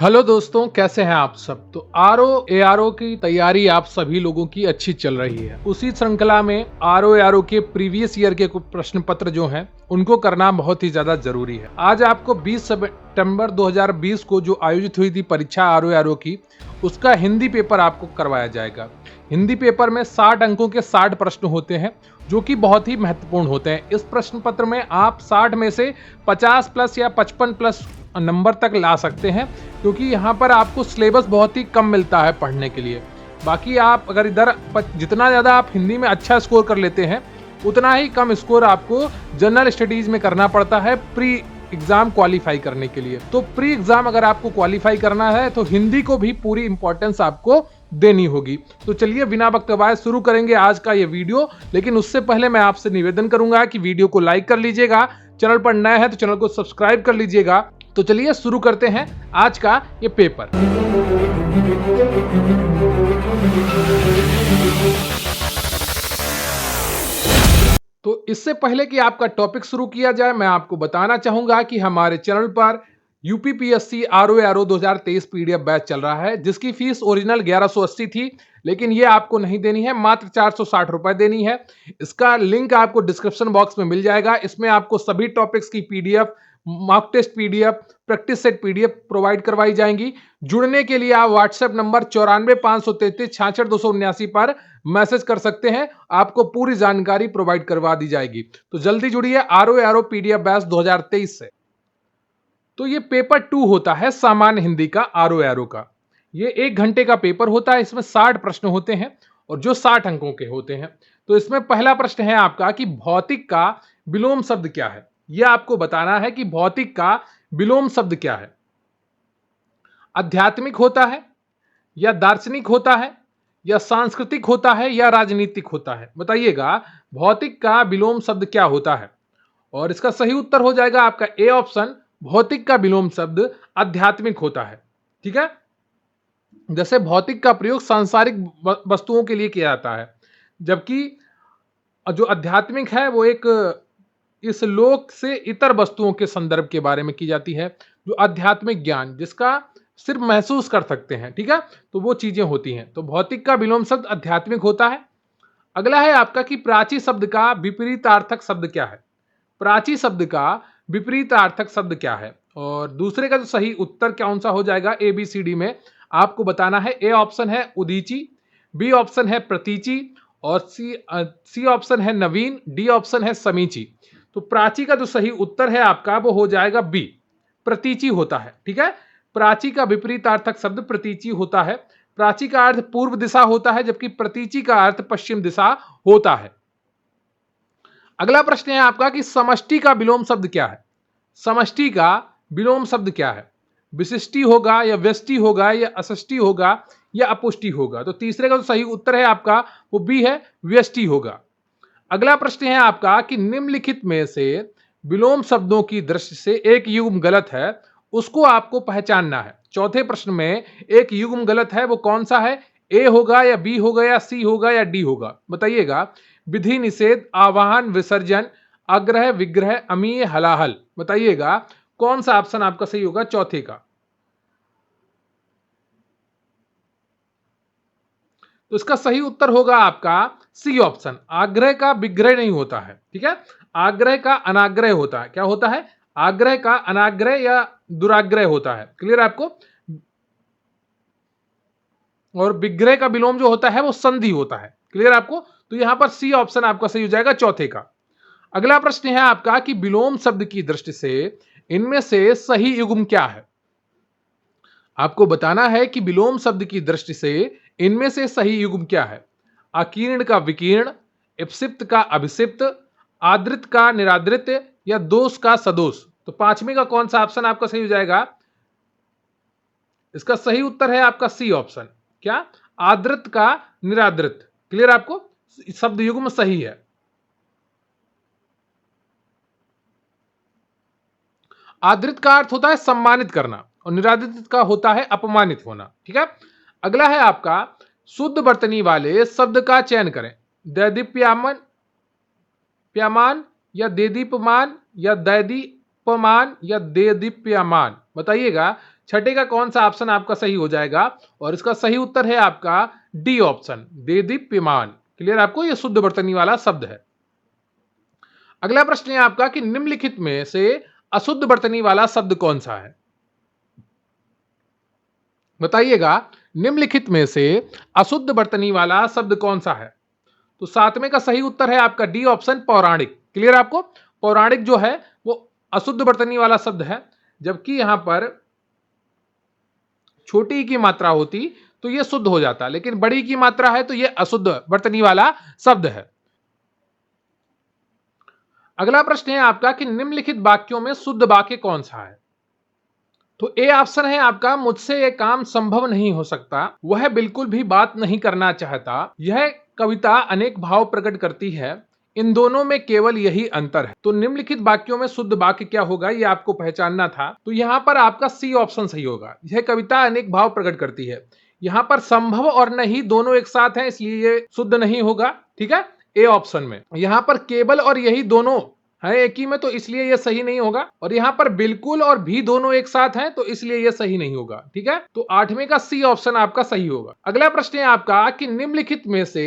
Hello दोस्तों, कैसे हैं आप सब। तो ARO की तैयारी आप सभी लोगों की अच्छी चल रही है। उसी श्रृंखला में ARO के प्रीवियस ईयर के कुछ प्रश्न पत्र जो हैं उनको करना बहुत ही ज्यादा जरूरी है। आज आपको 20 सितंबर 2020 को जो आयोजित हुई थी परीक्षा ARO की, उसका हिंदी पेपर आपको करवाया जाएगा। हिंदी पेपर में 60 अंकों के 60 प्रश्न होते हैं जो कि बहुत ही महत्वपूर्ण होते हैं। इस प्रश्न पत्र में आप 60 में से 50 प्लस या 55 प्लस नंबर तक ला सकते हैं, क्योंकि यहाँ पर आपको सिलेबस बहुत ही कम मिलता है पढ़ने के लिए। बाकी आप अगर इधर जितना ज़्यादा आप हिंदी में अच्छा स्कोर कर लेते हैं, उतना ही कम स्कोर आपको जनरल स्टडीज में करना पड़ता है प्री एग्जाम क्वालिफाई करने के लिए। तो प्री एग्जाम अगर आपको क्वालिफाई करना है तो हिंदी को भी पूरी इंपॉर्टेंस आपको देनी होगी। तो चलिए बिना वक्त गवाए शुरू करेंगे आज का ये वीडियो। लेकिन उससे पहले मैं आपसे निवेदन करूंगा कि वीडियो को लाइक कर लीजिएगा, चैनल पर नया है तो चैनल को सब्सक्राइब कर लीजिएगा। तो चलिए शुरू करते हैं आज का ये पेपर। तो इससे पहले कि आपका टॉपिक शुरू किया जाए, मैं आपको बताना चाहूंगा कि हमारे चैनल पर यूपीपीएससी ARO 2023 पीडीएफ बैच चल रहा है, जिसकी फीस ओरिजिनल 1180 थी, लेकिन ये आपको नहीं देनी है, मात्र 460 रुपए देनी है। इसका लिंक आपको डिस्क्रिप्शन बॉक्स में मिल जाएगा। इसमें आपको सभी टॉपिक्स की PDF, mock test PDF, practice set PDF provide करवाई जाएंगी। जुड़ने के लिए आप व्हाट्सएप नंबर 94 533 66 279 पर मैसेज कर सकते हैं, आपको पूरी जानकारी प्रोवाइड करवा दी जाएगी। तो जल्दी जुड़िए ARO पीडीएफ बैच 2023 से। तो ये पेपर 2 होता है सामान्य हिंदी का ARO का। ये 1 घंटे का पेपर होता है। इसमें 60 प्रश्न होते हैं और जो 60 अंकों के होते हैं। तो इसमें पहला प्रश्न है आपका कि भौतिक का विलोम शब्द क्या है। यह आपको बताना है कि भौतिक का विलोम शब्द क्या है। आध्यात्मिक होता है या दार्शनिक होता है या सांस्कृतिक होता है या राजनीतिक होता है। बताइएगा भौतिक का विलोम शब्द क्या होता है। और इसका सही उत्तर हो जाएगा आपका ए ऑप्शन, भौतिक का विलोम शब्द आध्यात्मिक होता है। ठीक है, जैसे भौतिक का प्रयोग सांसारिक वस्तुओं के लिए किया जाता है, जबकि जो आध्यात्मिक है वो एक इस लोक से इतर वस्तुओं के संदर्भ के बारे में की जाती है। जो आध्यात्मिक ज्ञान जिसका सिर्फ महसूस कर सकते हैं, ठीक है, तो वो चीजें होती हैं। तो भौतिक का विलोम शब्द आध्यात्मिक होता है। अगला है आपका कि प्राची शब्द का विपरीतार्थक शब्द क्या है। प्राची शब्द का विपरीतार्थक शब्द क्या है। और दूसरे का जो सही उत्तर कौन सा हो जाएगा ABCD में आपको बताना है। ए ऑप्शन है उदीची, बी ऑप्शन है प्रतीची और सी ऑप्शन है नवीन, डी ऑप्शन है समीची। तो प्राची का जो सही उत्तर है आपका वो हो जाएगा बी, प्रतीची होता है। ठीक है, प्राची का विपरीतार्थक शब्द प्रतीची होता है। प्राची का अर्थ पूर्व दिशा होता है, जबकि प्रतीची का अर्थ पश्चिम दिशा होता है। अगला प्रश्न है आपका कि समष्टि का विलोम शब्द क्या है। समष्टि का विलोम शब्द क्या है। विशिष्टि होगा या व्यष्टि होगा या असष्टि होगा या अपुष्टि होगा। तो तीसरे का जो सही उत्तर है आपका वो बी है, व्यष्टि होगा। अगला प्रश्न है आपका कि निम्नलिखित में से विलोम शब्दों की दृष्टि से एक युग्म गलत है, उसको आपको पहचानना है। चौथे प्रश्न में एक युग्म गलत है, वो कौन सा है। ए होगा या बी होगा या सी होगा या डी होगा। बताइएगा विधि निषेध, आवाहन, विसर्जन, आग्रह, विग्रह, अमीय, हलाहल। बताइएगा कौन सा ऑप्शन आपका सही होगा चौथे का। तो इसका सही उत्तर होगा आपका सी ऑप्शन, आग्रह का विग्रह नहीं होता है। ठीक है, आग्रह का अनाग्रह होता है। क्या होता है, आग्रह का अनाग्रह या दुराग्रह होता है। क्लियर आपको। और विग्रह का विलोम जो होता है वो संधि होता है। क्लियर आपको। तो यहां पर सी ऑप्शन आपका सही हो जाएगा चौथे का। अगला प्रश्न है आपका कि विलोम शब्द की दृष्टि से इनमें से सही युग्म क्या है। आपको बताना है कि विलोम शब्द की दृष्टि से इनमें से सही युग्म क्या है। अकीर्ण का विकीर्ण, इप्सिप्त का अभिसिप्त, आदृत का निरादृत या दोष का सदोष। तो पांचवें का कौन सा ऑप्शन आपका सही हो जाएगा। इसका सही उत्तर है आपका सी ऑप्शन, क्या, आदृत का निरादृत। क्लियर आपको, शब्द युग्म सही है। आदृत का अर्थ होता है सम्मानित करना और निरादृत का होता है अपमानित होना। ठीक है, अगला है आपका शुद्ध वर्तनी वाले शब्द का चयन करें। दैदीप्यमान, प्यामान या देदीप्यमान या दैदीप्यमान या देदीप्यमान। बताइएगा छठे का कौन सा ऑप्शन आपका सही हो जाएगा? और इसका सही उत्तर है आपका डी ऑप्शन, देदीप्यमान। क्लियर आपको? ये शुद्ध वर्तनी वाला शब्द है। अगला प्रश्न है आपका कि निम्नलिखित में से अशुद्ध वर्तनी वाला शब्द कौन सा है? बताइएगा, निम्नलिखित में से अशुद्ध वर्तनी वाला शब्द कौन सा है? तो सातवें का सही उत्तर है आपका डी ऑप्शन, पौराणिक। क्लियर आपको? पौराणिक जो है वो अशुद्ध वर्तनी वाला शब्द है, जबकि यहां पर छोटी की मात्रा होती तो ये शुद्ध हो जाता, लेकिन बड़ी की मात्रा है तो ये अशुद्ध वर्तनी वाला शब्द है। अगला प्रश्न है आपका कि निम्नलिखित वाक्यों में शुद्ध वाक्य कौन सा है? तो ए ऑप्शन है आपका, मुझसे यह काम संभव नहीं हो सकता, वह बिल्कुल भी बात नहीं करना चाहता, यह कविता अनेक भाव प्रकट करती है, इन दोनों में केवल यही अंतर है। तो निम्नलिखित वाक्यों में शुद्ध वाक्य क्या होगा, ये आपको पहचानना था। तो यहाँ पर आपका सी ऑप्शन सही होगा, यह कविता अनेक भाव प्रकट करती है। यहाँ पर संभव और नहीं दोनों एक साथ हैं, इसलिए ये शुद्ध नहीं होगा। ठीक है, ए ऑप्शन में। यहाँ पर केवल और यही दोनों है एक ही में, तो इसलिए यह सही नहीं होगा। और यहाँ पर बिल्कुल और भी दोनों एक साथ हैं, तो इसलिए यह सही नहीं होगा। ठीक है, तो आठवें का सी ऑप्शन आपका सही होगा। अगला प्रश्न है आपका कि निम्नलिखित में से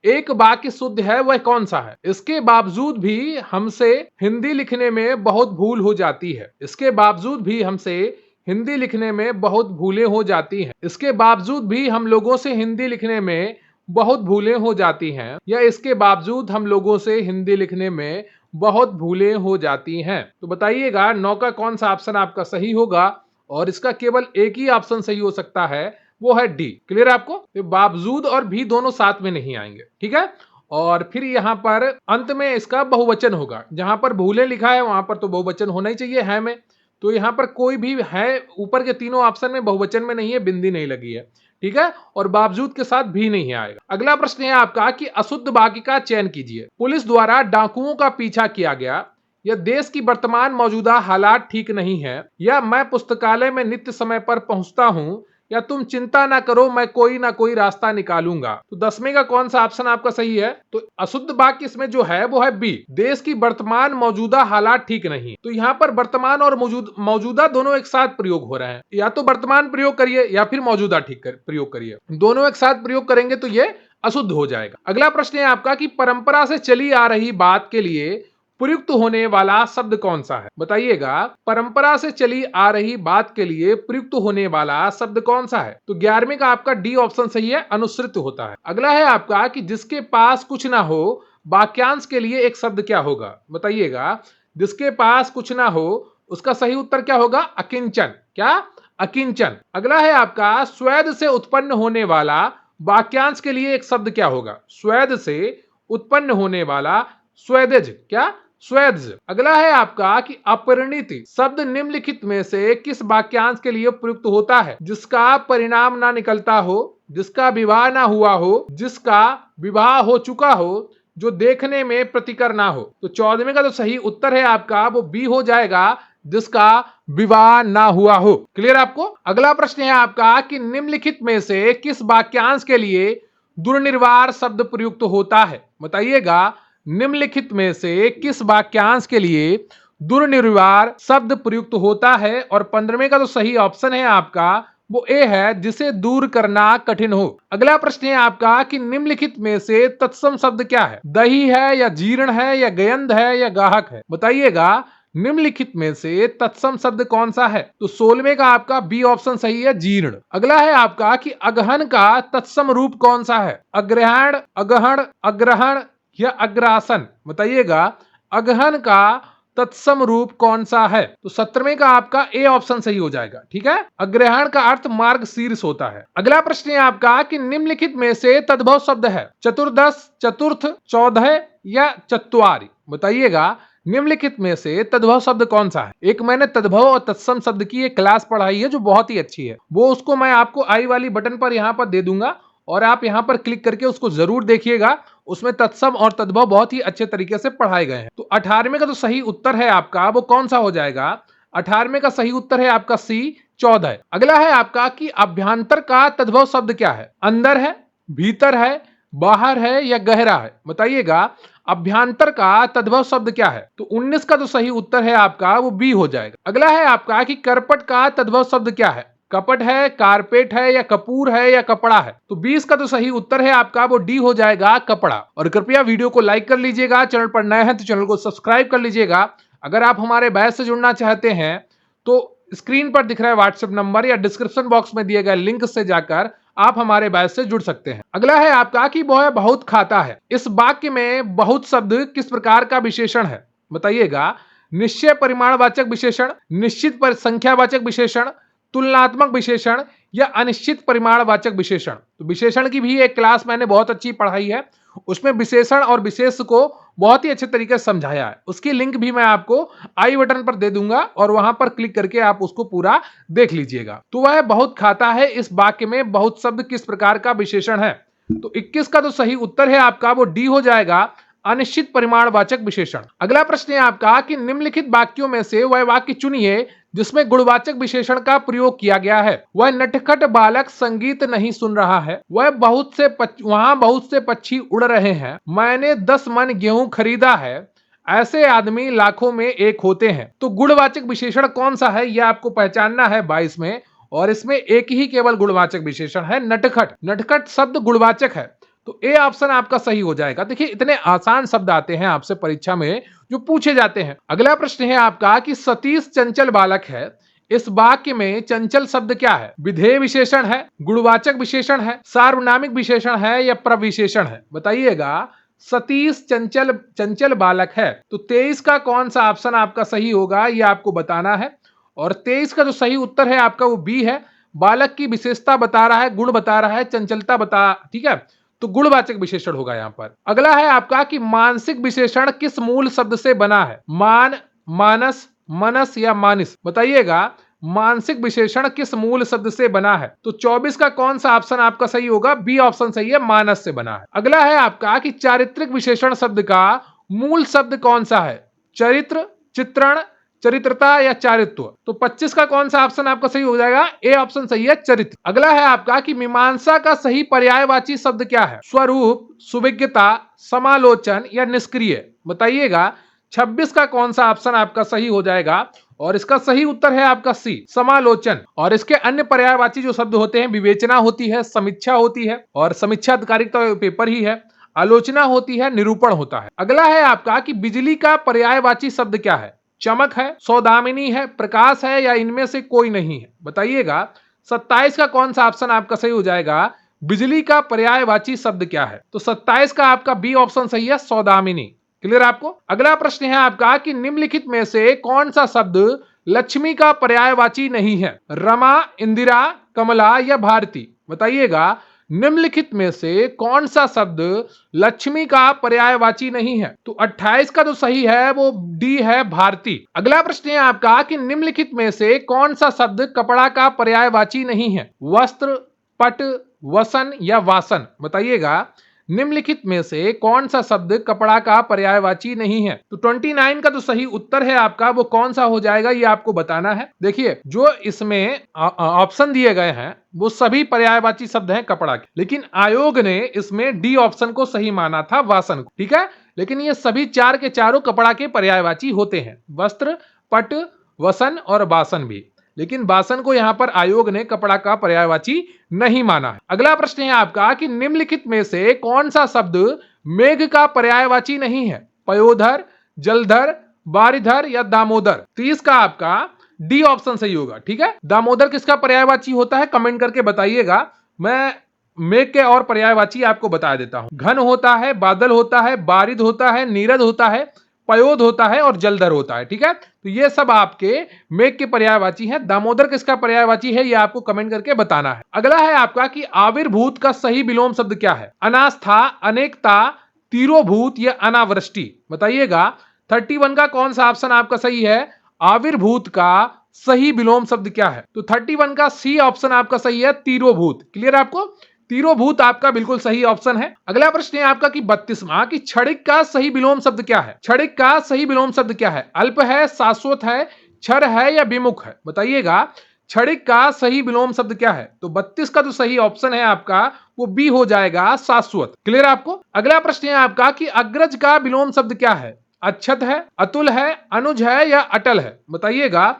एक वाक्य शुद्ध है, वह कौन सा है? इसके बावजूद भी हमसे हिंदी लिखने में बहुत भूल हो जाती है। इसके बावजूद भी हमसे हिंदी लिखने में बहुत भूलें हो जाती हैं। इसके बावजूद भी हम लोगों से हिंदी लिखने में बहुत भूलें हो जाती हैं, या इसके बावजूद हम लोगों से हिंदी लिखने में बहुत भूलें हो जाती हैं। तो बताइएगा 9 का कौन सा ऑप्शन आपका सही होगा? और इसका केवल एक ही ऑप्शन सही हो सकता है, वो है डी। क्लियर आपको? तो बावजूद और भी दोनों साथ में नहीं आएंगे। ठीक है, और फिर यहाँ पर अंत में इसका बहुवचन होगा। जहां पर भूलें लिखा है वहां पर तो बहुवचन होना ही चाहिए है में, तो यहाँ पर कोई भी है ऊपर के तीनों ऑप्शन में बहुवचन में नहीं है, बिंदी नहीं लगी है। ठीक है, और बावजूद के साथ भी नहीं आएगा। अगला प्रश्न है आपका कि अशुद्ध वाक्य का चयन कीजिए। पुलिस द्वारा डाकुओं का पीछा किया गया, या देश की वर्तमान मौजूदा हालात ठीक नहीं है, या मैं पुस्तकालय में नित्य समय पर पहुंचता हूं, या तुम चिंता ना करो मैं कोई ना कोई रास्ता निकालूंगा। तो 10वें का कौन सा ऑप्शन आपका सही है? तो अशुद्ध वाक्य इसमें जो है वो है बी, देश की वर्तमान मौजूदा हालात ठीक नहीं। तो यहाँ पर वर्तमान और मौजूदा दोनों एक साथ प्रयोग हो रहे हैं। या तो वर्तमान प्रयोग करिए या फिर मौजूदा प्रयोग करिए, दोनों एक साथ प्रयोग करेंगे तो ये अशुद्ध हो जाएगा। अगला प्रश्न है आपका कि परंपरा से चली आ रही बात के लिए प्रयुक्त होने वाला शब्द कौन सा है? बताइएगा, परंपरा से चली आ रही बात के लिए प्रयुक्त होने वाला शब्द कौन सा है? तो 11वें का आपका डी ऑप्शन सही है, अनुसृत होता है। अगला है आपका कि जिसके पास कुछ ना हो, वाक्यांश के लिए एक शब्द क्या होगा? बताइएगा, जिसके पास कुछ ना हो उसका सही उत्तर क्या होगा? अकिंचन। क्या? अकिंचन। अगला है आपका स्वेद से उत्पन्न होने वाला वाक्यांश के लिए एक शब्द क्या होगा? स्वेद से उत्पन्न होने वाला स्वेदज। क्या? स्वेदज। अगला है आपका कि अपरिणीति शब्द निम्नलिखित में से किस वाक्यांश के लिए प्रयुक्त होता है? जिसका परिणाम ना निकलता हो, जिसका विवाह ना हुआ हो, जिसका विवाह हो चुका हो, जो देखने में प्रतिकर ना हो। तो 14वें का जो सही उत्तर है आपका वो बी हो जाएगा, जिसका विवाह ना हुआ हो। क्लियर आपको? अगला प्रश्न है आपका कि निम्नलिखित में से किस वाक्यांश के लिए दुर्निर्वार शब्द प्रयुक्त होता है? बताइएगा, निम्नलिखित में से किस वाक्यांश के लिए दुर्निर्वार शब्द प्रयुक्त होता है? और 15वें का जो सही ऑप्शन है आपका वो ए है, जिसे दूर करना कठिन हो। अगला प्रश्न है आपका कि निम्नलिखित में से तत्सम शब्द क्या है? दही है, या जीर्ण है, या गयंध है, या गाहक है? बताइएगा, निम्नलिखित में से तत्सम शब्द कौन सा है? तो 16वें का आपका बी ऑप्शन सही है, जीर्ण। अगला है आपका कि अगहन का तत्सम रूप कौन सा है? अग्रहण, अगहण, अग्रहण या अग्रासन? बताइएगा, अगहन का तत्सम रूप कौन सा है? तो 17वें का आपका ए ऑप्शन सही हो जाएगा। ठीक है, अग्रहण का अर्थ मार्ग शीर्ष होता है। अगला प्रश्न है आपका कि निम्नलिखित में से तद्भव शब्द है चतुर्दश, चतुर्थ, 14 या चत्वारि? बताइएगा, निम्नलिखित में से तद्भव शब्द कौन सा है? एक मैंने तद्भव और तत्सम शब्द की एक क्लास पढ़ाई है जो बहुत ही अच्छी है, वो उसको मैं आपको आई वाली बटन पर यहाँ पर दे दूंगा और आप यहाँ पर क्लिक करके उसको जरूर देखिएगा। उसमें तत्सम और तद्भव बहुत ही अच्छे तरीके से पढ़ाए गए हैं। तो 18वें का जो सही उत्तर है आपका वो कौन सा हो जाएगा? 18वें का सही उत्तर है आपका सी, 14। अगला है आपका कि अभ्यंतर का तद्भव शब्द क्या है? अंदर है, भीतर है, बाहर है या गहरा है? बताइएगा। अभ्यंतर का तद्भव शब्द क्या है? तो 19 का जो सही उत्तर है आपका वो बी हो जाएगा। अगला है आपका कि करपट का तद्भव शब्द क्या है? कपट है, कारपेट है, या कपूर है, या कपड़ा है? तो 20 का जो सही उत्तर है आपका वो डी हो जाएगा, कपड़ा। और कृपया वीडियो को लाइक कर लीजिएगा, चैनल पर नए हैं तो चैनल को सब्सक्राइब कर लीजिएगा। अगर आप हमारे बैच से जुड़ना चाहते हैं तो स्क्रीन पर दिख रहा है व्हाट्सएप नंबर या डिस्क्रिप्शन बॉक्स में दिए गए लिंक से जाकर आप हमारे बैच से जुड़ सकते हैं। अगला है आपका कि वह बहुत खाता है। इस वाक्य में बहुत शब्द किस प्रकार का विशेषण है? बताइएगा। निश्चय परिमाणवाचक विशेषण, निश्चित पर संख्यावाचक विशेषण, तुलनात्मक विशेषण, या अनिश्चित परिमाणवाचक विशेषण। तो विशेषण की भी एक क्लास मैंने बहुत अच्छी पढ़ाई है, उसमें विशेषण और विशेष को बहुत ही अच्छे तरीके से समझाया है। उसकी लिंक भी मैं आपको आई बटन पर दे दूंगा और वहां पर क्लिक करके आप उसको पूरा देख लीजिएगा। तो वह बहुत खाता है, इस वाक्य में बहुत शब्द किस प्रकार का विशेषण है? तो 21 का जो सही उत्तर है आपका वो डी हो जाएगा, अनिश्चित परिमाणवाचक विशेषण। अगला प्रश्न है आपका कि निम्नलिखित वाक्यों में से वह वाक्य चुनिए जिसमें गुणवाचक विशेषण का प्रयोग किया गया है। वह नटखट बालक संगीत नहीं सुन रहा है। वहां बहुत से पक्षी उड़ रहे हैं। मैंने 10 मन गेहूं खरीदा है। ऐसे आदमी लाखों में एक होते हैं। तो गुणवाचक विशेषण कौन सा है यह आपको पहचानना है 22 में, और इसमें एक ही केवल गुणवाचक विशेषण है, नटखट। नटखट शब्द गुणवाचक है, तो ए ऑप्शन आपका सही हो जाएगा। देखिए इतने आसान शब्द आते हैं आपसे परीक्षा में जो पूछे जाते हैं। अगला प्रश्न है आपका कि सतीश चंचल बालक है। इस वाक्य में चंचल शब्द क्या है? विधेय विशेषण है, गुणवाचक विशेषण है, सार्वनामिक विशेषण है, या प्रविशेषण है? बताइएगा। सतीश चंचल बालक है, तो 23 का कौन सा ऑप्शन आपका सही होगा यह आपको बताना है। और 23 का जो सही उत्तर है आपका वो बी है। बालक की विशेषता बता रहा है, गुण बता रहा है, चंचलता बता, ठीक है, तो गुणवाचक विशेषण होगा यहां पर। अगला है आपका कि मानसिक विशेषण किस मूल शब्द से बना है? मान, मानस, मनस, या मानिस? बताइएगा। मानसिक विशेषण किस मूल शब्द से बना है? तो 24 का कौन सा ऑप्शन आपका सही होगा? बी ऑप्शन सही है, मानस से बना है। अगला है आपका कि चारित्रिक विशेषण शब्द का मूल शब्द कौन सा है? चरित्र, चित्रण, चरित्रता, या चारित्व? तो 25 का कौन सा ऑप्शन आपका सही हो जाएगा? ए ऑप्शन सही है, चरित्र। अगला है आपका कि मीमांसा का सही पर्यायवाची शब्द क्या है? स्वरूप, सुविज्ञता, समालोचन, या निष्क्रिय? बताइएगा। 26 का कौन सा ऑप्शन आपका सही हो जाएगा? और इसका सही उत्तर है आपका सी, समालोचन। और इसके अन्य पर्यायवाची जो शब्द होते हैं, विवेचना होती है, समीक्षा होती है, और समीक्षा आधिकारिक तो पेपर ही है, आलोचना होती है, निरूपण होता है। अगला है आपका कि बिजली का पर्यायवाची शब्द क्या है? चमक है, सौदामिनी है, प्रकाश है, या इनमें से कोई नहीं है? बताइएगा। 27 का कौन सा ऑप्शन आपका सही हो जाएगा? बिजली का पर्यायवाची शब्द क्या है? तो 27 का आपका बी ऑप्शन सही है, सौदामिनी। क्लियर आपको? अगला प्रश्न है आपका कि निम्नलिखित में से कौन सा शब्द लक्ष्मी का पर्यायवाची नहीं है? रमा, इंदिरा, कमला, या भारती? बताइएगा। निम्नलिखित में से कौन सा शब्द लक्ष्मी का पर्यायवाची नहीं है? तो 28 का जो सही है वो डी है, भारती। अगला प्रश्न है आपका कि निम्नलिखित में से कौन सा शब्द कपड़ा का पर्यायवाची नहीं है? वस्त्र, पट, वसन, या वासन? बताइएगा। निम्नलिखित में से कौन सा शब्द कपड़ा का पर्यायवाची नहीं है? तो 29 का जो सही उत्तर है आपका वो कौन सा हो जाएगा ये आपको बताना है। देखिए जो इसमें ऑप्शन दिए गए हैं वो सभी पर्यायवाची शब्द हैं कपड़ा के, लेकिन आयोग ने इसमें डी ऑप्शन को सही माना था, वासन को। ठीक है, लेकिन ये सभी चार के चारों कपड़ा के पर्यायवाची होते हैं, वस्त्र, पट, वसन और वासन भी, लेकिन वासन को यहां पर आयोग ने कपड़ा का पर्यायवाची नहीं माना है। अगला प्रश्न है आपका कि निम्नलिखित में से कौन सा शब्द मेघ का पर्यायवाची नहीं है? पयोधर, जलधर, बारिधर, या दामोदर? 30 का आपका डी ऑप्शन सही होगा। ठीक है, दामोदर किसका पर्यायवाची होता है कमेंट करके बताइएगा। मैं मेघ के और पर्यायवाची आपको बता देता हूं। घन होता है, बादल होता है, बारिद होता है, नीरद होता है, पयोध होता है और जलधर होता है। ठीक है, तो ये सब आपके मेघ के पर्यायवाची हैं। दामोदर किसका पर्यायवाची है ये आपको कमेंट करके बताना है। अगला है आपका कि आविर्भूत का सही विलोम शब्द क्या है? अनास्था, अनेकता, तिरोभूत, या अनावृष्टि? बताइएगा। 31 का कौन सा ऑप्शन आपका सही है? आविर्भूत का सही विलोम शब्द क्या है? तो 31 का सी ऑप्शन आपका सही है, तिरोभूत। क्लियर आपको? तिरोभूत आपका बिल्कुल सही ऑप्शन है। अगला प्रश्न है आपका कि 32वां कि क्षणिक का सही विलोम शब्द क्या है? क्षणिक का सही विलोम शब्द क्या है? अल्प है, शाश्वत है, क्षर है, या विमुख है? बताइएगा। क्षणिक का सही विलोम शब्द क्या है? तो 32 का जो सही ऑप्शन है आपका वो बी हो जाएगा, शाश्वत। क्लियर आपको? अगला प्रश्न है आपका कि अग्रज का विलोम शब्द क्या है? अच्छत है, अतुल है, अनुज है या अटल है? बताइएगा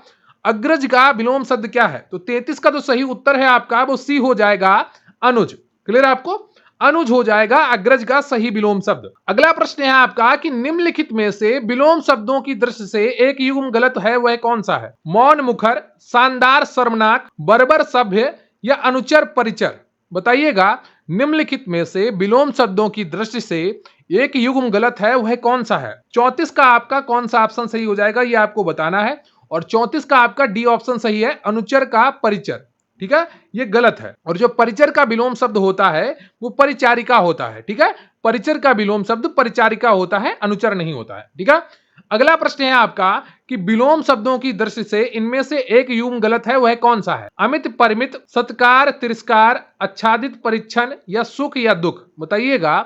अग्रज का विलोम शब्द क्या है? तो 33 का जो सही उत्तर है आपका वो सी हो जाएगा, अनुज। क्लियर आपको? अनुज हो जाएगा अग्रज का सही विलोम शब्द। अगला प्रश्न है आपका कि निम्नलिखित में से विलोम शब्दों की दृष्टि से एक युग्म गलत है, वह कौन सा है? मौन मुखर, शानदार शर्मनाक, बर्बर सभ्य या अनुचर परिचर? बताइएगा निम्नलिखित में से विलोम शब्दों की दृष्टि से एक युग्म गलत है, वह कौन सा है? 34 का आपका कौन सा ऑप्शन सही हो जाएगा ये आपको बताना है, और 34 का आपका डी ऑप्शन सही है, अनुचर का परिचर। ठीक है, ये गलत है। और जो परिचर का विलोम शब्द होता है वो परिचारिका होता है। ठीक है, परिचर का विलोम शब्द परिचारिका होता है, अनुचर नहीं होता है। ठीक है, अगला प्रश्न है आपका कि विलोम शब्दों की दृष्टि से इनमें से एक युग्म गलत है, वह कौन सा है? अमित, परिमित, सत्कार, तिरस्कार, आच्छादित, परिच्छन या सुख या दुख? बताइएगा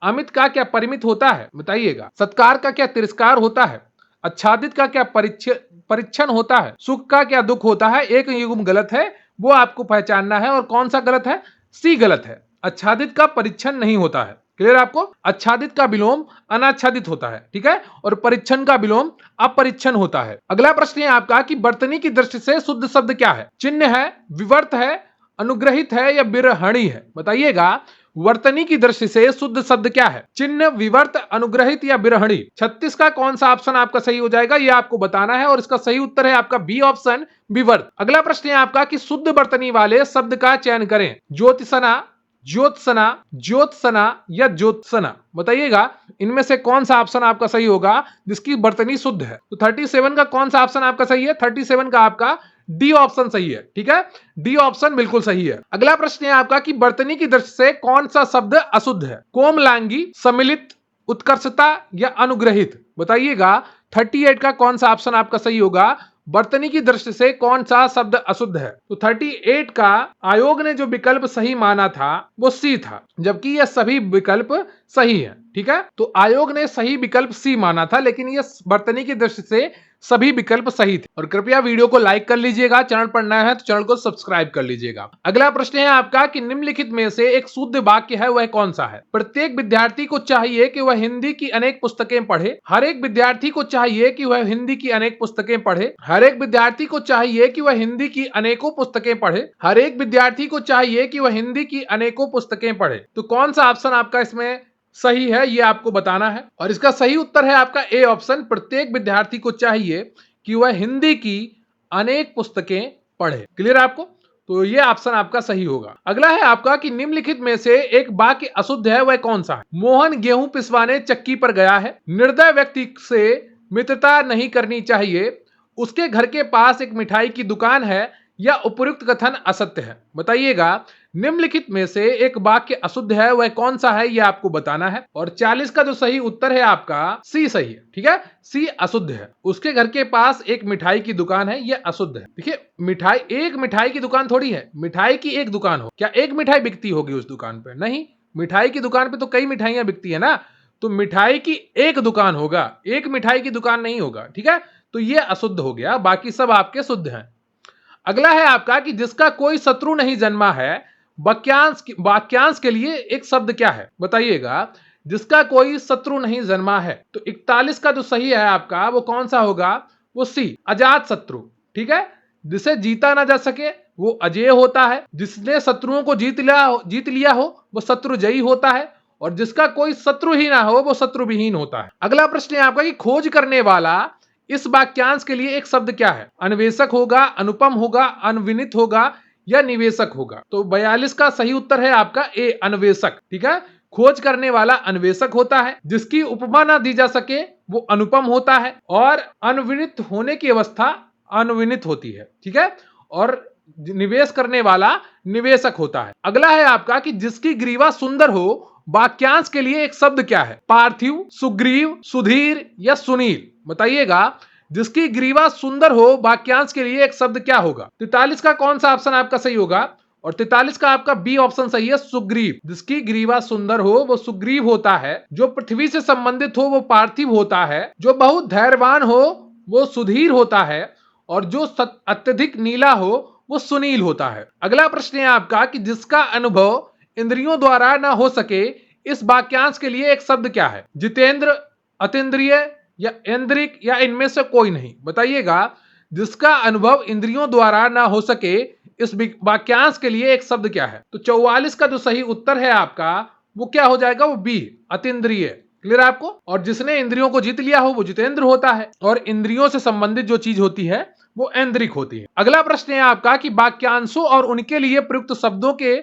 अमित का क्या परिमित होता है? बताइएगा सत्कार का क्या तिरस्कार होता है? आच्छादित का क्या परिच्छन होता है? सुख का क्या दुख होता है? एक युग्म गलत है, वो आपको पहचानना है। और कौन सा गलत है? सी गलत है, आच्छादित का परिच्छन नहीं होता है। क्लियर आपको? आच्छादित का विलोम अनाच्छादित होता है। ठीक है, और परिच्छन का विलोम अपरिच्छन होता है। अगला प्रश्न है आपका कि वर्तनी की दृष्टि से शुद्ध शब्द क्या है? चिन्ह है, विवर्त है, अनुग्रहित है या बिरहणी है? बताइएगा वर्तनी की दृष्टि से शुद्ध शब्द क्या है? चिन्ह, विवर्त, अनुग्रहित या बिरहणी? 36 का कौन सा ऑप्शन आपका सही हो जाएगा ये आपको बताना है, और इसका सही उत्तर है आपका बी ऑप्शन, विवर्त। अगला प्रश्न है आपका कि शुद्ध वर्तनी वाले शब्द का चयन करें। ज्योतिषना, ज्योत्सना, ज्योत्सना या ज्योत्सना? बताइएगा इनमें से कौन सा ऑप्शन आपका सही होगा जिसकी वर्तनी शुद्ध है? तो 37 का कौन सा ऑप्शन आपका सही है? 37 का आपका डी ऑप्शन सही है। ठीक है, डी ऑप्शन बिल्कुल सही है। अगला प्रश्न है आपका कि वर्तनी की दृष्टि से कौन सा शब्द अशुद्ध है? कोमलांगी, सम्मिलित, उत्कर्षता या अनुग्रहित? बताइएगा 38 का कौन सा ऑप्शन आपका सही होगा? वर्तनी की दृष्टि से कौन सा शब्द अशुद्ध है? तो 38 का आयोग ने जो विकल्प सही माना था वो सी था, जबकि यह सभी विकल्प सही है। ठीक है, तो आयोग ने सही विकल्प सी माना था, लेकिन यह वर्तनी की दृष्टि से सभी विकल्प सही थे। और कृपया वीडियो को लाइक कर लीजिएगा, चैनल पर नया है तो चैनल को सब्सक्राइब कर लीजिएगा। अगला प्रश्न है आपका कि निम्नलिखित में से एक शुद्ध वाक्य है, वह कौन सा है? प्रत्येक विद्यार्थी को चाहिए कि वह हिंदी की अनेक पुस्तकें पढ़े। हर एक विद्यार्थी को चाहिए कि वह हिंदी की अनेक पुस्तकें पढ़े। हर एक विद्यार्थी को चाहिए कि वह हिंदी की अनेकों पुस्तकें पढ़े। हर एक विद्यार्थी को चाहिए कि वह हिंदी की अनेकों पुस्तकें पढ़े। तो कौन सा ऑप्शन आपका इसमें सही है ये आपको बताना है, और इसका सही उत्तर है आपका ए ऑप्शन, प्रत्येक विद्यार्थी को चाहिए कि वह हिंदी की अनेक पुस्तकें पढ़े। क्लियर आपको? तो ये ऑप्शन आपका सही होगा। अगला है आपका कि निम्नलिखित में से एक वाक्य अशुद्ध है, वह कौन सा है? मोहन गेहूं पिसवाने चक्की पर गया है। निर्दय व्यक्ति से मित्रता नहीं करनी चाहिए। उसके घर के पास एक मिठाई की दुकान है, या उपयुक्त कथन असत्य है? बताइएगा निम्नलिखित में से एक वाक्य अशुद्ध है, वह कौन सा है ये आपको बताना है। और 40 का जो सही उत्तर है आपका सी सही है। ठीक है, सी अशुद्ध है। उसके घर के पास एक मिठाई की दुकान है, यह अशुद्ध है। देखिए मिठाई, एक मिठाई की दुकान थोड़ी है, मिठाई की एक दुकान हो, क्या एक मिठाई बिकती होगी उस दुकान पे? नहीं, मिठाई की दुकान पे तो कई मिठाइयां बिकती है ना, तो मिठाई की एक दुकान होगा, एक मिठाई की दुकान नहीं होगा। ठीक है, तो ये अशुद्ध हो गया, बाकी सब आपके शुद्ध हैं। अगला है आपका कि जिसका कोई शत्रु नहीं जन्मा है, वाक्यांश के लिए एक शब्द क्या है? बताइएगा जिसका कोई शत्रु नहीं जन्मा है। तो 41 का जो सही है आपका वो कौन सा होगा? वो सी, अजात शत्रु। ठीक है, जिसे जीता ना जा सके वो अजेय होता है। जिसने शत्रुओं को जीत लिया हो वो शत्रुजयी होता है, और जिसका कोई शत्रु ही ना हो वो शत्रुविहीन होता है। अगला प्रश्न है आपका कि खोज करने वाला इस वाक्यांश के लिए एक शब्द क्या है? अन्वेषक होगा, अनुपम होगा, अनविनित होगा या निवेशक होगा? तो 42 का सही उत्तर है आपका ए, अन्वेषक। ठीक है, खोज करने वाला अन्वेषक होता है, जिसकी उपमा ना दी जा सके वो अनुपम होता है, और अनविनित होने की अवस्था अनविनित होती है। ठीक है, और निवेश करने वाला निवेशक होता है। अगला है आपका कि जिसकी ग्रीवा सुंदर हो, वाक्यांश के लिए एक शब्द क्या है? पार्थिव, सुग्रीव, सुधीर या सुनील? बताइएगा जिसकी ग्रीवा सुंदर हो, वाक्यांश के लिए एक शब्द क्या होगा? 43 का कौन सा ऑप्शन आपका सही होगा? और 43 का आपका बी ऑप्शन सही है, सुग्रीव। जिसकी ग्रीवा सुंदर हो वो सुग्रीव होता है, जो पृथ्वी से संबंधित हो वो पार्थिव होता है, जो बहुत धैर्यवान हो वो सुधीर होता है, और जो अत्यधिक नीला हो वो सुनील होता है। अगला प्रश्न है आपका कि जिसका अनुभव इंद्रियों द्वारा ना हो सके, इस वाक्यांश के लिए एक शब्द क्या है? जितेंद्र, अतीन्द्रिय या ऐन्द्रिक या इनमें से कोई नहीं। बताइएगा, जिसका अनुभव इंद्रियों द्वारा ना हो सके, इस वाक्यांश के लिए एक शब्द क्या है? तो 44 का जो सही उत्तर है आपका वो क्या हो जाएगा? वो बी, अतीन्द्रिय। क्लियर आपको? और जिसने इंद्रियों को जीत लिया हो वो जितेंद्र होता है, और इंद्रियों से संबंधित जो चीज होती है वो ऐन्द्रिक होती है। अगला प्रश्न है आपका कि वाक्यांशों और उनके लिए प्रयुक्त शब्दों के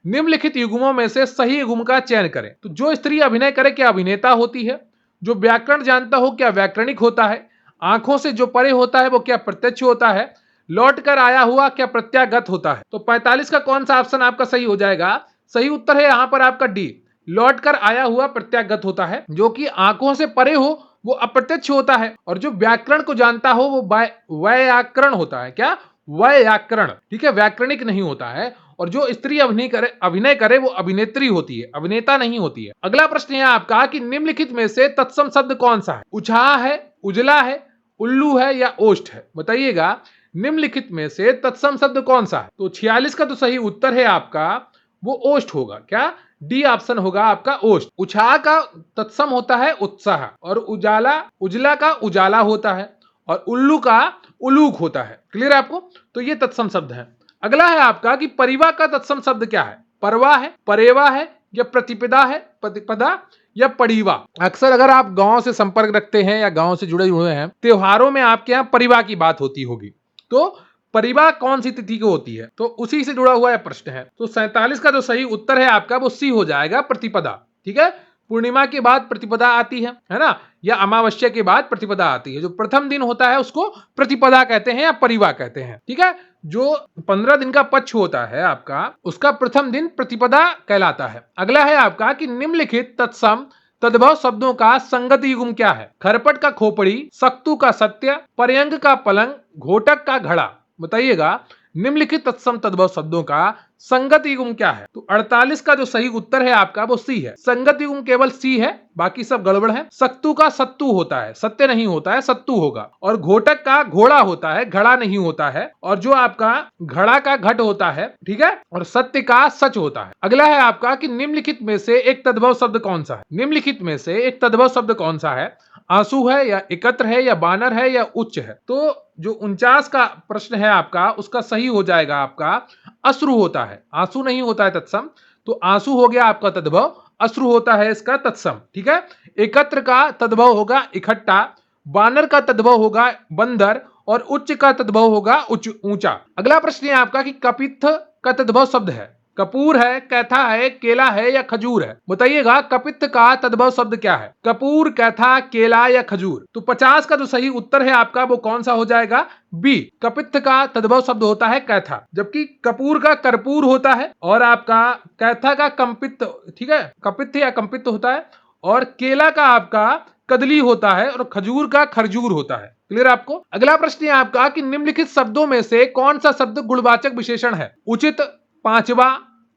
निम्नलिखित युग्मों में से सही युग्म का चयन करें। तो जो स्त्री अभिनय करे क्या अभिनेता होती है? जो व्याकरण जानता हो क्या व्याकरणिक होता है? आंखों से जो परे होता है वो क्या प्रत्यक्ष होता है? लौट कर आया हुआ क्या प्रत्यागत होता है? तो 45 का कौन सा ऑप्शन आपका सही हो जाएगा? सही उत्तर है यहां पर आपका डी, लौट कर आया हुआ प्रत्यागत होता है। जो कि आंखों से परे हो वो अप्रत्यक्ष होता है, और जो व्याकरण को जानता हो वो व्याकरण होता है। क्या? व्याकरण, ठीक है, व्याकरणिक नहीं होता है। और जो स्त्री अभिनय करे वो अभिनेत्री होती है, अभिनेता नहीं होती है। अगला प्रश्न है आपका कि निम्नलिखित में से तत्सम शब्द कौन सा है? उछाह है, उजला है, उल्लू है या ओष्ठ है? बताइएगा, निम्नलिखित में से तत्सम शब्द कौन सा है? तो 46 का तो सही उत्तर है आपका वो ओष्ठ होगा। क्या? डी ऑप्शन होगा आपका ओष्ठ। उछाह का तत्सम होता है उत्साह, और उजला का उजाला होता है, और उल्लू का उलूक होता है। क्लियर है आपको? तो ये तत्सम शब्द है। अगला है आपका कि परिवा का तत्सम शब्द क्या है? परवा है, परेवा है या प्रतिपदा है? प्रतिपदा या पड़ीवा? अक्सर अगर आप गांव से संपर्क रखते हैं या गांव से जुड़े हुए हैं, त्योहारों में आपके यहाँ परिवा की बात होती होगी। तो परिवा कौन सी तिथि को होती है? तो उसी से जुड़ा हुआ यह प्रश्न है। तो 47 का जो सही उत्तर है आपका वो सी हो जाएगा, प्रतिपदा। ठीक है, पूर्णिमा के बाद प्रतिपदा आती है ना, या अमावस्या के बाद प्रतिपदा आती है। जो प्रथम दिन होता है उसको प्रतिपदा कहते हैं या परिवा कहते हैं। ठीक है, जो 15 दिन का पक्ष होता है आपका उसका प्रथम दिन प्रतिपदा कहलाता है। अगला है आपका कि निम्नलिखित तत्सम तद्भव शब्दों का संगति युग्म क्या है? खरपट का खोपड़ी, सक्तु का सत्य, पर्यंक का पलंग, घोटक का घड़ा। बताइएगा, निम्नलिखित तत्सम तद्भव शब्दों का संगति युग्म क्या है? तो 48 का जो सही उत्तर है आपका वो सी है। संगति युग्म केवल सी है, बाकी सब गड़बड़ है। सक्तु का सत्तु होता है, सत्य नहीं होता है, सत्तु होगा। और घोटक का घोड़ा होता है, घड़ा नहीं होता है। और जो आपका घड़ा का घट होता है, ठीक है, और सत्य का सच होता है। अगला है आपका कि निम्नलिखित में से एक तद्भव शब्द कौन सा है? निम्नलिखित में से एक तद्भव शब्द कौन सा है? आंसू है या एकत्र है या बानर है या उच्च है? तो जो 49 का प्रश्न है आपका उसका सही हो जाएगा आपका अश्रु होता है, आंसू नहीं होता है तत्सम। तो आंसू हो गया आपका तद्भव, अश्रु होता है इसका तत्सम। ठीक है, एकत्र का तद्भव होगा इकट्ठा, बानर का तद्भव होगा बंदर, और उच्च का तद्भव होगा उच्च, ऊंचा। अगला प्रश्न है आपका कि कपित्थ का तद्भव शब्द है? कपूर है, कैथा है, केला है या खजूर है? बताइएगा, कपित्थ का तद्भव शब्द क्या है? कपूर, कैथा, केला या खजूर? तो 50 का जो सही उत्तर है आपका वो कौन सा हो जाएगा? बी, कपित्थ का तद्भव शब्द होता है कैथा। जबकि कपूर का कर्पूर होता है, और आपका कैथा का कंपित्त, ठीक है, कपित्थ या कंपित्त होता है, और केला का आपका कदली होता है, और खजूर का खरजूर होता है। क्लियर आपको? अगला प्रश्न है आपका कि निम्नलिखित शब्दों में से कौन सा शब्द गुणवाचक विशेषण है? उचित, पांचवा,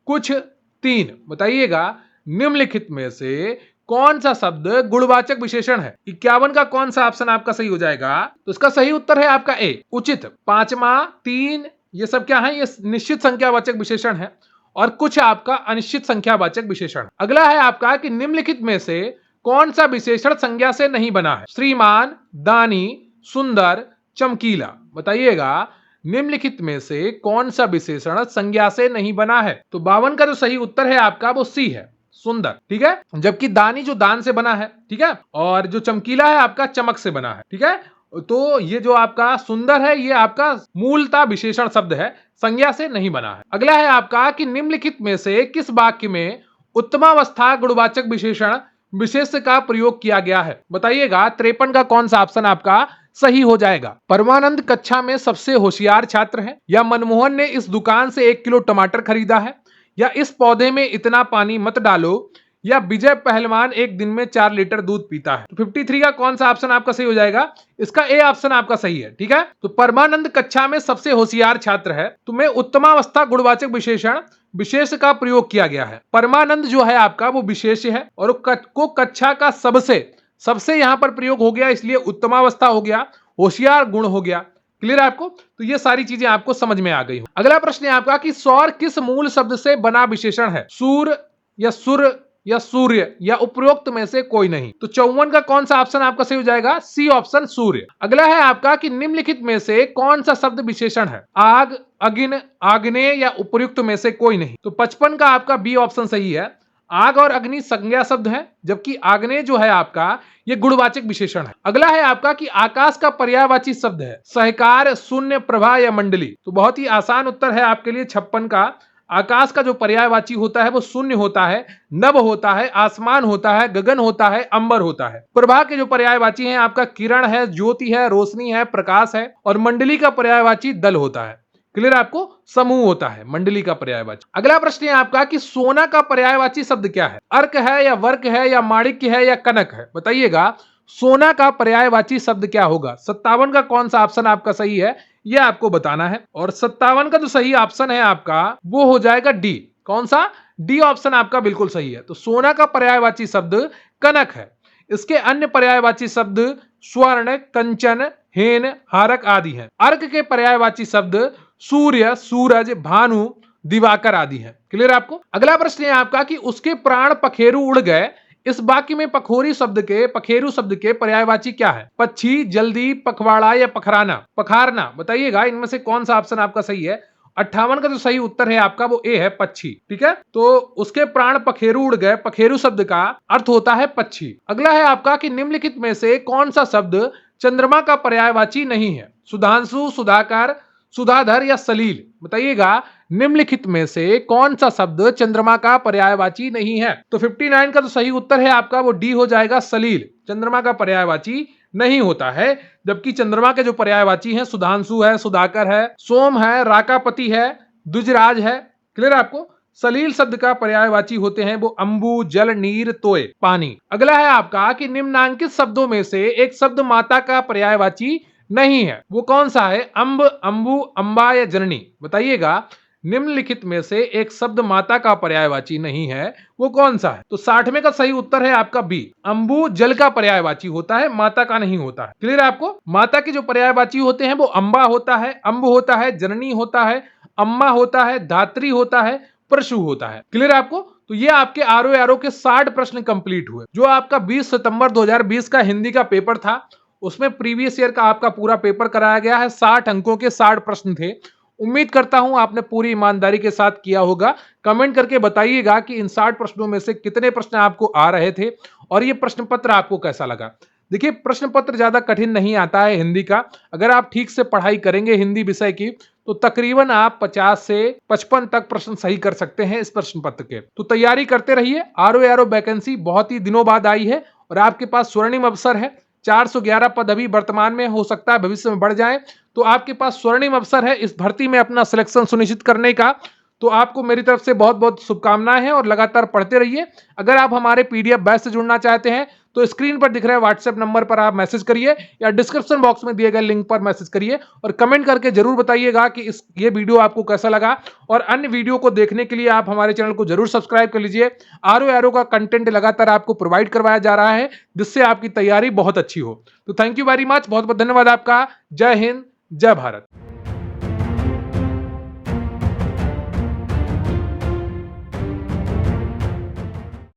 कुछ, तीन। बताइएगा, निम्नलिखित में से कौन सा शब्द गुणवाचक विशेषण है? 51 का कौन सा ऑप्शन आपका सही हो जाएगा? तो इसका सही उत्तर है आपका ए, उचित। पांचवा, तीन, ये सब क्या है? ये निश्चित संख्यावाचक विशेषण है, और कुछ आपका अनिश्चित संख्यावाचक विशेषण। अगला है आपका कि निम्नलिखित में से कौन सा विशेषण संज्ञा से नहीं बना है? श्रीमान, दानी, सुंदर, चमकीला। बताइएगा, निम्नलिखित में से कौन सा विशेषण संज्ञा से नहीं बना है? तो 52 का जो सही उत्तर है आपका वो सी है, सुंदर। ठीक है, जबकि दानी जो दान से बना है, ठीक है, और जो चमकीला है आपका चमक से बना है। ठीक है, तो ये जो आपका सुंदर है ये आपका मूलतः विशेषण शब्द है, संज्ञा से नहीं बना है। अगला है आपका कि निम्नलिखित में से किस वाक्य में उत्तमावस्था गुणवाचक विशेषण विशेष का प्रयोग किया गया है? बताइएगा, 53 का कौन सा ऑप्शन आपका सही हो जाएगा? परमानंद कक्षा में सबसे होशियार छात्र है, या मनमोहन ने इस दुकान से 1 किलो टमाटर खरीदा है, या इस पौधे में इतना पानी मत डालो, या विजय पहलवान एक दिन में 4 लीटर दूध पीता है। तो 53 का कौन सा ऑप्शन आपका सही हो जाएगा? इसका ए ऑप्शन आपका सही है। ठीक है, तो परमानंद कक्षा में सबसे होशियार छात्र है, तुम्हें उत्तमावस्था गुणवाचक विशेषण विशेष का प्रयोग किया गया है। परमानंद जो है आपका वो विशेष है, और को कक्षा का सबसे यहां पर प्रयोग हो गया, इसलिए उत्तमावस्था हो गया, होशियार गुण हो गया। क्लियर है आपको? तो ये सारी चीजें आपको समझ में आ गई हो। अगला प्रश्न है आपका कि सौर किस मूल शब्द से बना विशेषण है? सूर या सुर या सूर्य या उपरोक्त में से कोई नहीं। तो 54 का कौन सा ऑप्शन आपका सही हो जाएगा? सी ऑप्शन सूर्य। अगला है आपका कि निम्नलिखित में से कौन सा शब्द विशेषण है? आग, अग्नि, आग्नेय या उपयुक्त में से कोई नहीं। तो 55 का आपका बी ऑप्शन सही है। आग और अग्नि संज्ञा शब्द है, जबकि आग्नेय जो है आपका ये गुणवाचक विशेषण है। अगला है आपका कि आकाश का पर्यायवाची शब्द है सहकार, शून्य, प्रभा या मंडली। तो बहुत ही आसान उत्तर है आपके लिए 56 का। आकाश का जो पर्यायवाची होता है वो शून्य होता है, नभ होता है, आसमान होता है, गगन होता है, अंबर होता है। प्रभा के जो पर्यायवाची हैं आपका किरण है, ज्योति है, रोशनी है, प्रकाश है। और मंडली का पर्यायवाची दल होता है। क्लियर? आपको समूह होता है मंडली का पर्यायवाची। अगला प्रश्न है आपका कि सोना का पर्यायवाची शब्द क्या है? अर्क है या वर्क है या माणिक्य है या कनक है? बताइएगा सोना का पर्यायवाची शब्द क्या होगा? 57 का कौन सा ऑप्शन आपका सही है यह आपको बताना है। और 57 का जो सही ऑप्शन है आपका वो हो जाएगा डी। कौन सा? डी ऑप्शन आपका बिल्कुल सही है। तो सोना का पर्यायवाची शब्द कनक है। इसके अन्य पर्यायवाची शब्द स्वर्ण, कंचन, हेन, हारक आदि हैं। अर्क के पर्यायवाची शब्द सूर्य, सूरज, भानु, दिवाकर आदि हैं। क्लियर आपको? अगला प्रश्न है आपका कि उसके प्राण पखेरु उड़ गए। इस वाक्य में पखेरु शब्द के पर्यायवाची क्या है? पक्षी, जल्दी, पखवाड़ा या पखराना? पखारना। बताइएगा इनमें से कौन सा ऑप्शन आपका सही है? 58 का जो सही उत्तर है आपका वो ए है, पक्षी। ठीक है, तो उसके प्राण पखेरु उड़ गए। पखेरु शब्द का अर्थ होता है पक्षी। अगला है आपका कि निम्नलिखित में से कौन सा शब्द चंद्रमा का पर्यायवाची नहीं है? सुधांशु, सुधाकर, सुधाधर या सलील? बताइएगा निम्नलिखित में से कौन सा शब्द चंद्रमा का पर्यायवाची नहीं है? तो 59 का जो सही उत्तर है आपका वो डी हो जाएगा, सलील। चंद्रमा का पर्यायवाची नहीं होता है, जबकि चंद्रमा के जो पर्यायवाची हैं सुधांशु है, सुधाकर है, सोम है, राकापति है, द्विजराज है। क्लियर आपको? सलील शब्द का पर्यायवाची होते हैं वो अंबु, जल, नीर, तोय, पानी। अगला है आपका कि निम्नांकित शब्दों में से एक शब्द माता का पर्यायवाची नहीं है, वो कौन सा है? अंब, अंबु, अंबा या जननी? बताइएगा निम्नलिखित में से एक शब्द माता का पर्यायवाची नहीं है, वो कौन सा है? तो 60वें का सही उत्तर है आपका बी। अंबु जल का पर्यायवाची होता है, माता का नहीं होता है। क्लियर है आपको? माता के जो पर्यायवाची होते हैं वो अंबा होता है, अंब होता है, जननी होता है, अम्मा होता है, धात्री होता है, परशु होता है। क्लियर है आपको? तो ये आपके आरओ एआरओ के 60 प्रश्न कंप्लीट हुए। जो आपका 20 सितंबर 2020 का हिंदी का पेपर था उसमें प्रीवियस ईयर का आपका पूरा पेपर कराया गया है। 60 अंकों के 60 प्रश्न थे। उम्मीद करता हूं आपने पूरी ईमानदारी के साथ किया होगा। कमेंट करके बताइएगा कि इन 60 प्रश्नों में से कितने प्रश्न आपको आ रहे थे और ये प्रश्न पत्र आपको कैसा लगा। देखिए प्रश्न पत्र ज्यादा कठिन नहीं आता है हिंदी का। अगर आप ठीक से पढ़ाई करेंगे हिंदी विषय की तो तकरीबन आप 50 से 55 तक प्रश्न सही कर सकते हैं इस प्रश्न पत्र के। तो तैयारी करते रहिए। आरओ एआरओ वैकेंसी बहुत ही दिनों बाद आई है और आपके पास स्वर्णिम अवसर है। 411 पद अभी वर्तमान में, हो सकता है भविष्य में बढ़ जाए, तो आपके पास स्वर्णिम अवसर है इस भर्ती में अपना सिलेक्शन सुनिश्चित करने का। तो आपको मेरी तरफ से बहुत बहुत शुभकामनाएं हैं और लगातार पढ़ते रहिए। अगर आप हमारे पीडीएफ बैच से जुड़ना चाहते हैं तो स्क्रीन पर दिख रहे व्हाट्सएप नंबर पर आप मैसेज करिए या डिस्क्रिप्शन बॉक्स में दिए गए लिंक पर मैसेज करिए और कमेंट करके जरूर बताइएगा कि ये वीडियो आपको कैसा लगा। और अन्य वीडियो को देखने के लिए आप हमारे चैनल को जरूर सब्सक्राइब कर लीजिए। आरओ एआरओ का कंटेंट लगातार आपको प्रोवाइड करवाया जा रहा है जिससे आपकी तैयारी बहुत अच्छी हो। तो थैंक यू वेरी मच, बहुत बहुत धन्यवाद आपका। जय हिंद, जय भारत।